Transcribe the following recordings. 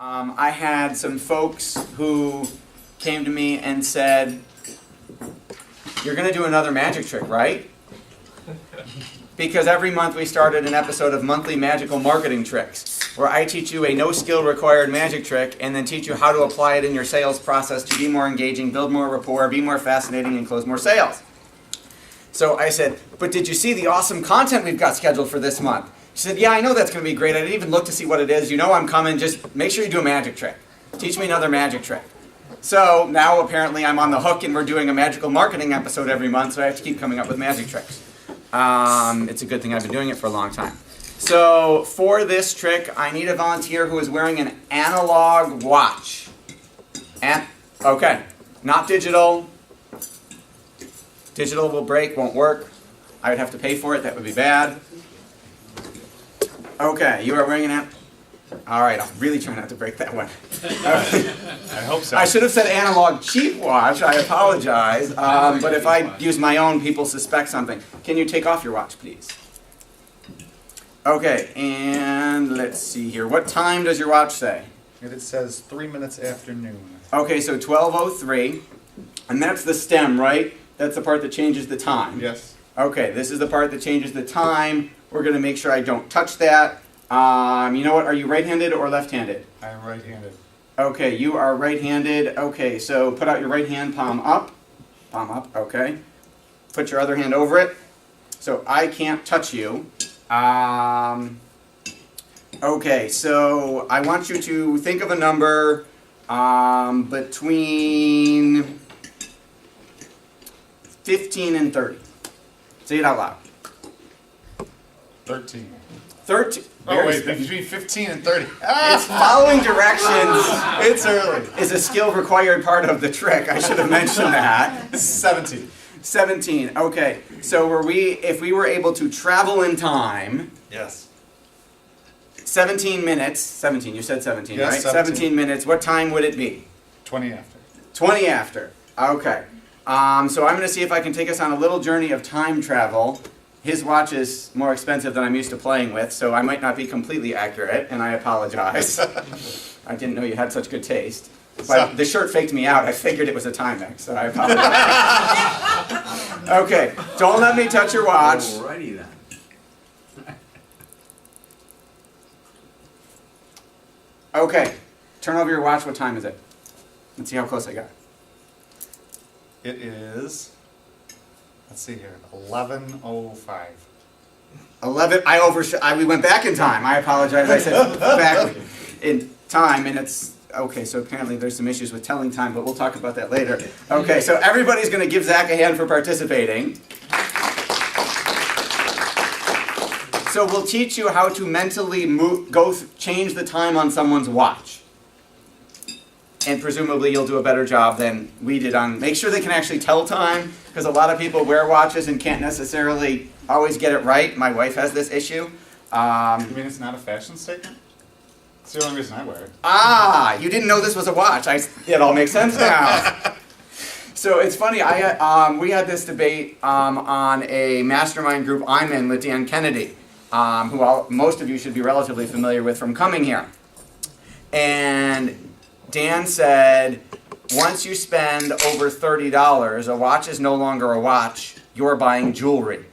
I had some folks who came to me and said, "You're going to do another magic trick, right?" Because every month we started an episode of Monthly Magical Marketing Tricks, where I teach you a no-skill required magic trick and then teach you how to apply it in your sales process to be more engaging, build more rapport, be more fascinating, and close more sales. So I said, "But did you see the awesome content we've got scheduled for this month?" She said, "Yeah, I know that's going to be great. I didn't even look to see what it is. You know I'm coming. Just make sure you do a magic trick. Teach me another magic trick." So now apparently I'm on the hook and we're doing a magical marketing episode every month, so I have to keep coming up with magic tricks. It's a good thing I've been doing it for a long time. So for this trick, I need a volunteer who is wearing an analog watch. Okay, not digital. Digital will break, won't work. I would have to pay for it. That would be bad. Okay, you are wearing an All right, I'll really try not to break that one. I hope so. I should have said analog cheap watch. I apologize. But if I use my own, people suspect something. Can you take off your watch, please? Okay, and let's see here. What time does your watch say? It says 3 minutes after noon. Okay, so 12:03. And that's the stem, right? That's the part that changes the time. Yes. Okay, this is the part that changes the time. We're going to make sure I don't touch that. You know what? Are you right-handed or left-handed? I am right-handed. Okay, you are right-handed. Okay, so put out your right hand, palm up. Palm up, okay. Put your other hand over it. So I can't touch you. Okay, so I want you to think of a number between 15 and 30. Say it out loud. 13. 13. Oh wait, between 15 and 30. It's following directions. It's early. Is a skill required part of the trick? I should have mentioned that. 17. 17. Okay. So if we were able to travel in time, Yes. 17 minutes. 17. You said 17, Yes, right? 17 minutes. What time would it be? 20 after. 20 after. Okay. So I'm going to see if I can take us on a little journey of time travel. His watch is more expensive than I'm used to playing with, so I might not be completely accurate, and I apologize. I didn't know you had such good taste. But the shirt faked me out. I figured it was a Timex, so I apologize. Okay, don't let me touch your watch. Alrighty then. Okay, turn over your watch. What time is it? Let's see how close I got. It is, let's see here, 11:05. 11. We went back in time. I apologize. I said back in time, and it's okay. So apparently there's some issues with telling time, but we'll talk about that later. Okay, so everybody's going to give Zach a hand for participating. So we'll teach you how to mentally change the time on someone's watch. And presumably you'll do a better job than we did on, make sure they can actually tell time, because a lot of people wear watches and can't necessarily always get it right. My wife has this issue. You mean it's not a fashion statement? It's the only reason I wear it. You didn't know this was a watch. It all makes sense now. So it's funny, we had this debate on a mastermind group I'm in with Dan Kennedy, who most of you should be relatively familiar with from coming here. And Dan said, once you spend over $30, a watch is no longer a watch, you're buying jewelry.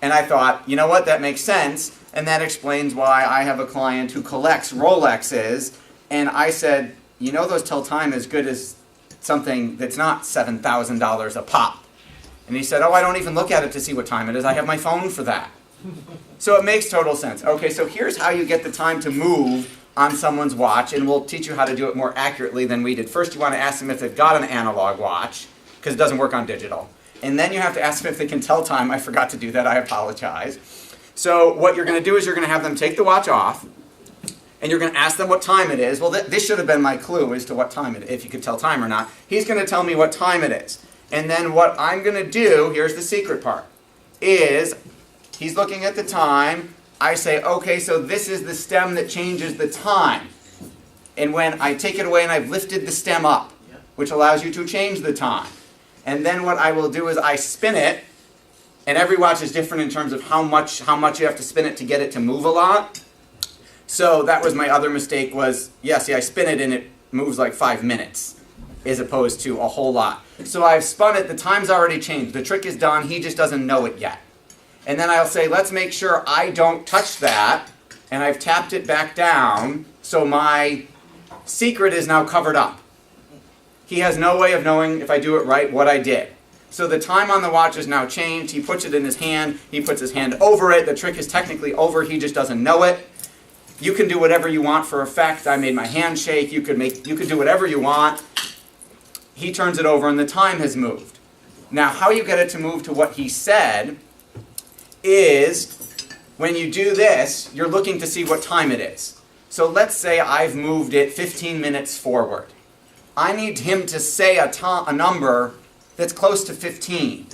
And I thought, you know what, that makes sense, and that explains why I have a client who collects Rolexes, and I said, you know those tell time as good as something that's not $7,000 a pop. And he said, oh, I don't even look at it to see what time it is, I have my phone for that. So it makes total sense. Okay, so here's how you get the time to move on someone's watch, and we'll teach you how to do it more accurately than we did. First, you want to ask them if they've got an analog watch, because it doesn't work on digital. And then you have to ask them if they can tell time. I forgot to do that. I apologize. So what you're going to do is you're going to have them take the watch off, and you're going to ask them what time it is. Well, this should have been my clue as to what time it is, if you could tell time or not. He's going to tell me what time it is. And then what I'm going to do, here's the secret part, is he's looking at the time. I say, okay, so this is the stem that changes the time. And when I take it away and I've lifted the stem up, which allows you to change the time. And then what I will do is I spin it, and every watch is different in terms of how much you have to spin it to get it to move a lot. So that was my other mistake was, yeah, see, I spin it and it moves like 5 minutes as opposed to a whole lot. So I've spun it, the time's already changed. The trick is done, he just doesn't know it yet. And then I'll say, let's make sure I don't touch that, and I've tapped it back down, so my secret is now covered up. He has no way of knowing, if I do it right, what I did. So the time on the watch is now changed, he puts it in his hand, he puts his hand over it, the trick is technically over, he just doesn't know it. You can do whatever you want for effect. I made my hand shake. You could do whatever you want. He turns it over and the time has moved. Now, how you get it to move to what he said is when you do this, you're looking to see what time it is. So let's say I've moved it 15 minutes forward. I need him to say a number that's close to 15.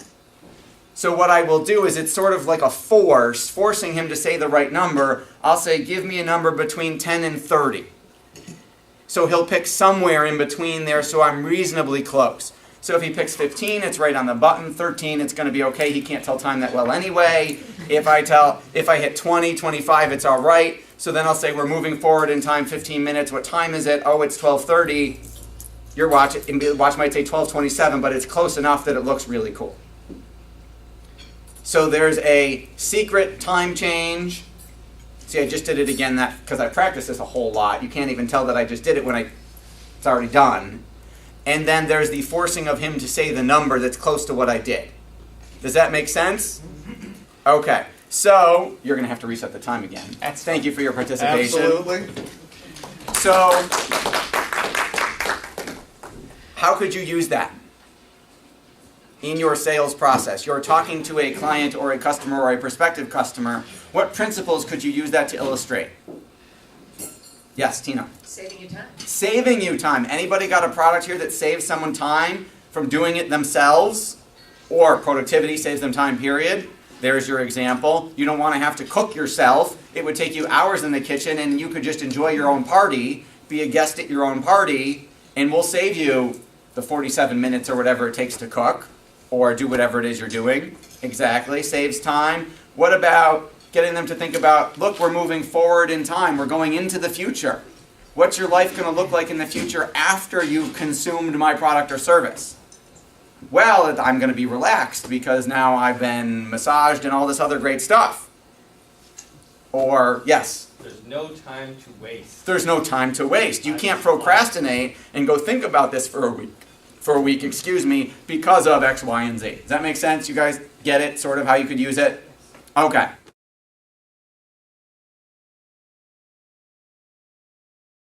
So what I will do is it's sort of like a forcing him to say the right number. I'll say, give me a number between 10 and 30. So he'll pick somewhere in between there, so I'm reasonably close. So if he picks 15, it's right on the button. 13, it's going to be okay. He can't tell time that well anyway. If I hit 20, 25, it's all right. So then I'll say, we're moving forward in time 15 minutes. What time is it? Oh, it's 12:30. Your watch might say 12:27, but it's close enough that it looks really cool. So there's a secret time change. See, I just did it again because I practiced this a whole lot. You can't even tell that I just did it when it's already done. And then there's the forcing of him to say the number that's close to what I did. Does that make sense? Okay. So you're going to have to reset the time again. Thank you for your participation. Absolutely. So how could you use that in your sales process? You're talking to a client or a customer or a prospective customer. What principles could you use that to illustrate? Yes, Tina. Saving you time. Saving you time. Anybody got a product here that saves someone time from doing it themselves? Or productivity saves them time, period. There's your example. You don't want to have to cook yourself. It would take you hours in the kitchen and you could just enjoy your own party, be a guest at your own party, and we'll save you the 47 minutes or whatever it takes to cook or do whatever it is you're doing. Exactly, saves time. What about getting them to think about, look, we're moving forward in time. We're going into the future. What's your life going to look like in the future after you've consumed my product or service? Well, I'm going to be relaxed because now I've been massaged and all this other great stuff. Or, yes? There's no time to waste. There's no time to waste. You can't procrastinate and go think about this for a week, because of X, Y, and Z. Does that make sense? You guys get it, sort of how you could use it? Okay.